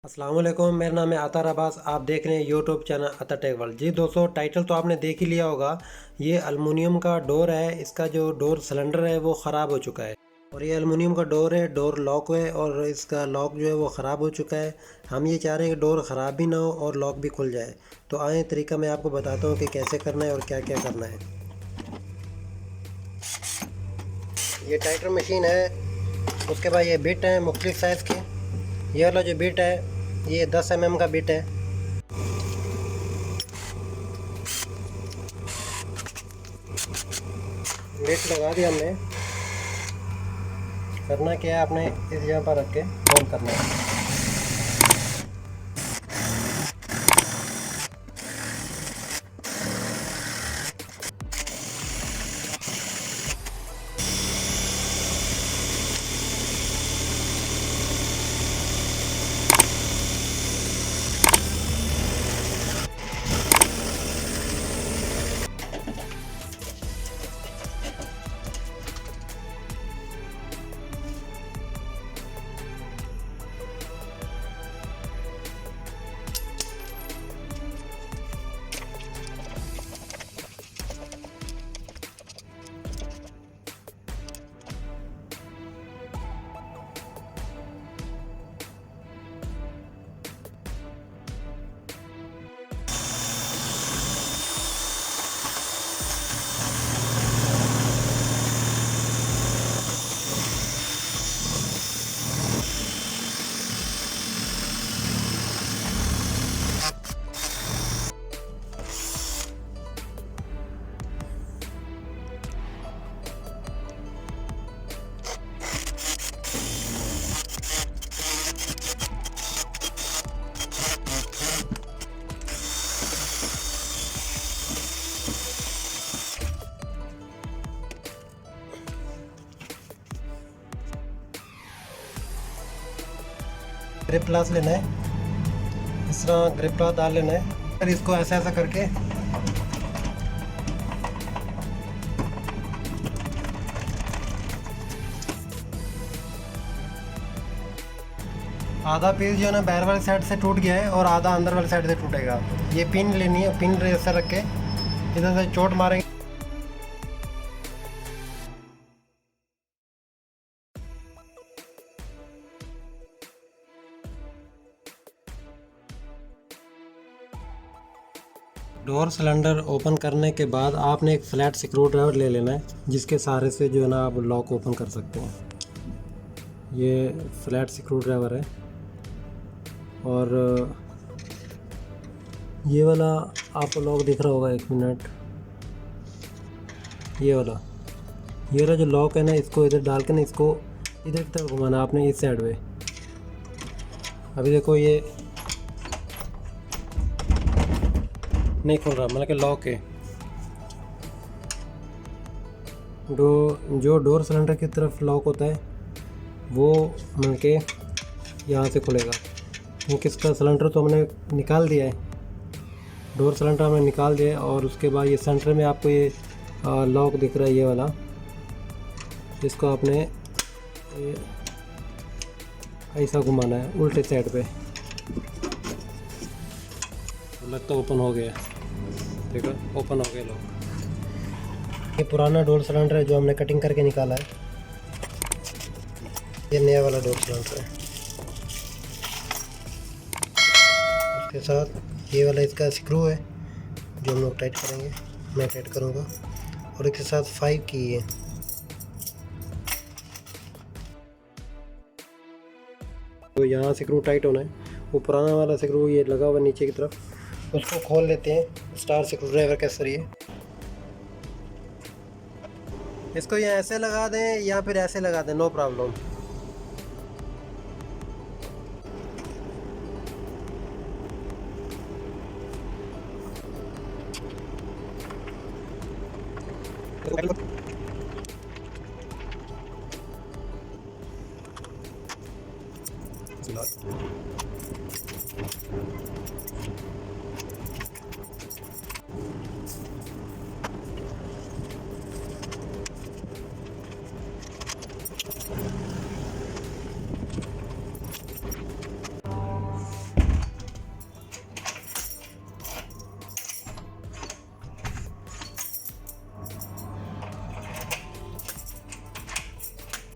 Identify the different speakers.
Speaker 1: अस्सलाम वालेकुम, मेरा नाम है अतार अब्बास। आप देख रहे हैं यूट्यूब चैनल अतर टेक वर्ल्ड। जी दोस्तों, टाइटल तो आपने देख ही लिया होगा। ये अल्मुनियम का डोर है। इसका जो डोर सिलेंडर है वो ख़राब हो चुका है और ये अल्मुनियम का डोर है। डोर लॉक है और इसका लॉक जो है वो ख़राब हो चुका है। हम ये चाह रहे हैं कि डोर ख़राब भी ना हो और लॉक भी खुल जाए। तो आए तरीका मैं आपको बताता हूँ कि कैसे करना है और क्या क्या करना है। ये टाइटर मशीन है, उसके बाद ये बिट है मुख्तलिफ साइज़ के। ये वाला जो बिट है ये 10 mm का बिट है। बिट लगा दिया हमने। करना क्या है, आपने इस जगह पर रख के होल्ड करना है। ग्रिप ग्लास लेना है, इस तरह ग्रिप ग्लास डाल लेना है। फिर इसको ऐसा ऐसा करके आधा पीस जो है ना बाहर वाली साइड से टूट गया है और आधा अंदर वाली साइड से टूटेगा। ये पिन लेनी है, पिन ऐसा रख के इधर से चोट मारेंगे। डोर सिलेंडर ओपन करने के बाद आपने एक फ्लैट स्क्रू ड्राइवर ले लेना है, जिसके सहारे से जो है ना आप लॉक ओपन कर सकते हैं। ये फ्लैट स्क्रू ड्राइवर है और ये वाला आपको लॉक दिख रहा होगा, 1 मिनट। ये वाला जो लॉक है ना, इसको इधर डाल के ना इसको इधर की तरफ घुमाना आपने, इस साइड में। अभी देखो ये नहीं खुल रहा, मतलब कि लॉक है। जो डोर सिलेंडर की तरफ लॉक होता है वो मतलब कि यहाँ से खुलेगा, क्योंकि इसका सिलेंडर तो हमने निकाल दिया है। डोर सिलेंडर हमने निकाल दिया है और उसके बाद ये सेंटर में आपको ये लॉक दिख रहा है, ये वाला। इसको आपने ऐसा घुमाना है उल्टे साइड पे। लगता ओपन हो गया, देखो ओपन हो गया लॉक। ये पुराना डोर सिलेंडर है जो हमने कटिंग करके निकाला है। ये नया वाला डोर सिलेंडर है। उसके साथ ये वाला इसका स्क्रू है जो हम लोग टाइट करेंगे, मैं टाइट करूँगा। और इसके साथ 5 की है। तो यहाँ स्क्रू टाइट होना है। वो पुराना वाला स्क्रू ये लगा हुआ नीचे की तरफ, उसको खोल लेते हैं स्टार स्क्रू ड्राइवर के जरिए। इसको यहाँ ऐसे लगा दें या फिर ऐसे लगा दें, नो प्रॉब्लम।